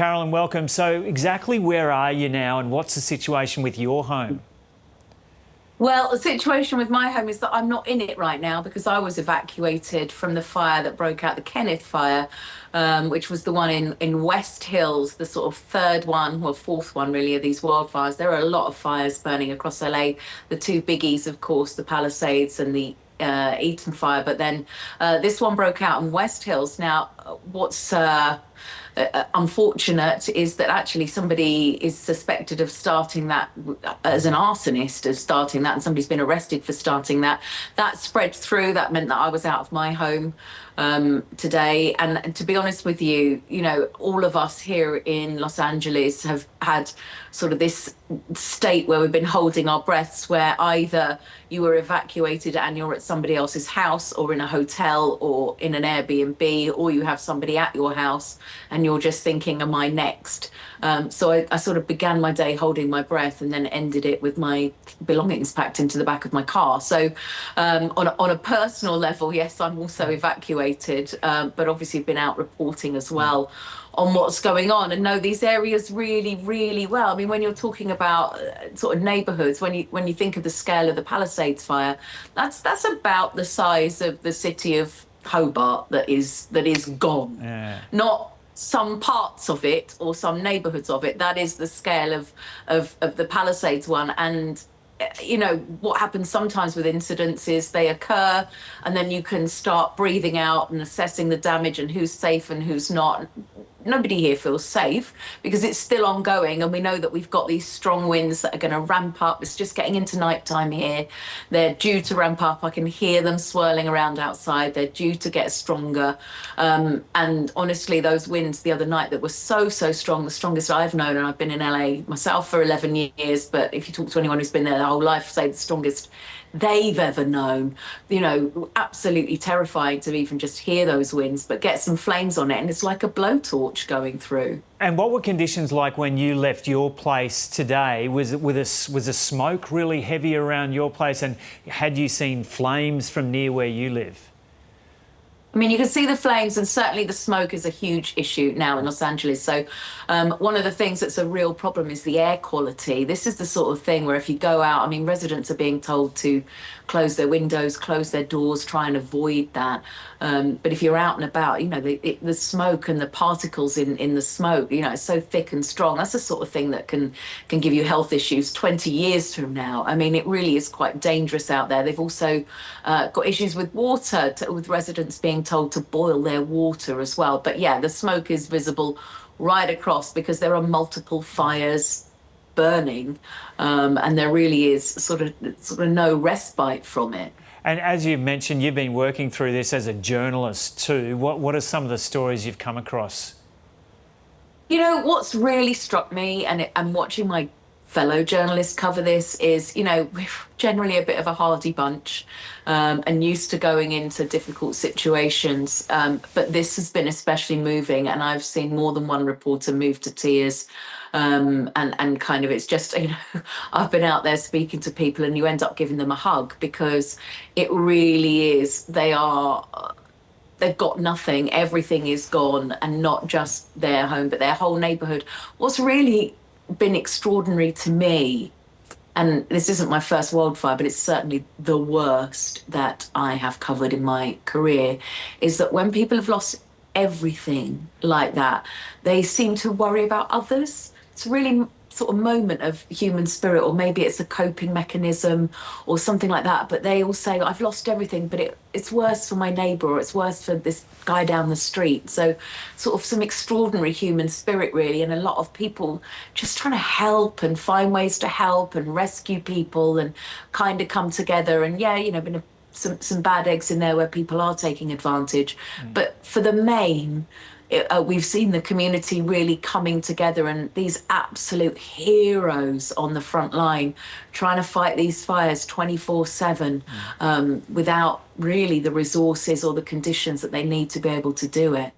Carolyn, welcome. So exactly where are you now and what's the situation with your home? Well, the situation with my home is that I'm not in it right now because I was evacuated from the fire that broke out, the Kenneth fire, which was the one in West Hills, the sort of third one, well, fourth one really, of these wildfires. There are a lot of fires burning across LA. The two biggies, of course, the Palisades and the Eaton fire, but then this one broke out in West Hills. Now, what's unfortunate is that actually somebody is suspected of starting that as an arsonist, of starting that, and somebody's been arrested for starting that. That spread through. That meant that I was out of my home today. And to be honest with you, all of us here in Los Angeles have had sort of this state where we've been holding our breaths, where either you were evacuated and you're at somebody else's house or in a hotel or in an Airbnb, or you have somebody at your house and you're just thinking, am I next? So I sort of began my day holding my breath and then ended it with my belongings packed into the back of my car. So on a personal level, yes, I'm also evacuated, but obviously been out reporting as well on what's going on and know these areas really, really well. I mean, when you're talking about sort of neighborhoods, when you think of the scale of the Palisades fire, that's about the size of the city of Hobart that is gone. Yeah. Not some parts of it or some neighborhoods of it. That is the scale of the Palisades one. And what happens sometimes with incidents is they occur and then you can start breathing out and assessing the damage and who's safe and who's not. Nobody here feels safe because it's still ongoing, and we know that we've got these strong winds that are going to ramp up. It's just getting into nighttime here. They're due to ramp up. I can hear them swirling around outside. They're due to get stronger. And honestly, those winds the other night that were so strong, the strongest I've known, and I've been in LA myself for 11 years, but if you talk to anyone who's been there their whole life, say the strongest they've ever known. Absolutely terrifying to even just hear those winds, but get some flames on it and it's like a blowtorch going through. And what were conditions like when you left your place today? Was the smoke really heavy around your place, and had you seen flames from near where you live? I mean, you can see the flames, and certainly the smoke is a huge issue now in Los Angeles. So one of the things that's a real problem is the air quality. This is the sort of thing where if you go out, I mean, residents are being told to close their windows, close their doors, try and avoid that. But if you're out and about, the smoke and the particles in the smoke, it's so thick and strong. That's the sort of thing that can give you health issues 20 years from now. I mean, it really is quite dangerous out there. They've also got issues with water, with residents being told to boil their water as well. But yeah, the smoke is visible right across because there are multiple fires burning, and there really is sort of no respite from it. And as you've mentioned, you've been working through this as a journalist too. What are some of the stories you've come across? What's really struck me, and watching my fellow journalists cover this, is, we're generally a bit of a hardy bunch, and used to going into difficult situations. But this has been especially moving, and I've seen more than one reporter move to tears. And kind of, it's just, I've been out there speaking to people and you end up giving them a hug because it really is, they've got nothing, everything is gone, and not just their home, but their whole neighborhood. What's really been extraordinary to me, and this isn't my first wildfire, but it's certainly the worst that I have covered in my career, is that when people have lost everything like that, they seem to worry about others. It's really sort of moment of human spirit, or maybe it's a coping mechanism or something like that, but they all say, I've lost everything, but it's worse for my neighbour, or it's worse for this guy down the street. So sort of some extraordinary human spirit really, and a lot of people just trying to help and find ways to help and rescue people and kind of come together. And been some bad eggs in there where people are taking advantage, but for the main, we've seen the community really coming together, and these absolute heroes on the front line trying to fight these fires 24/7 without really the resources or the conditions that they need to be able to do it.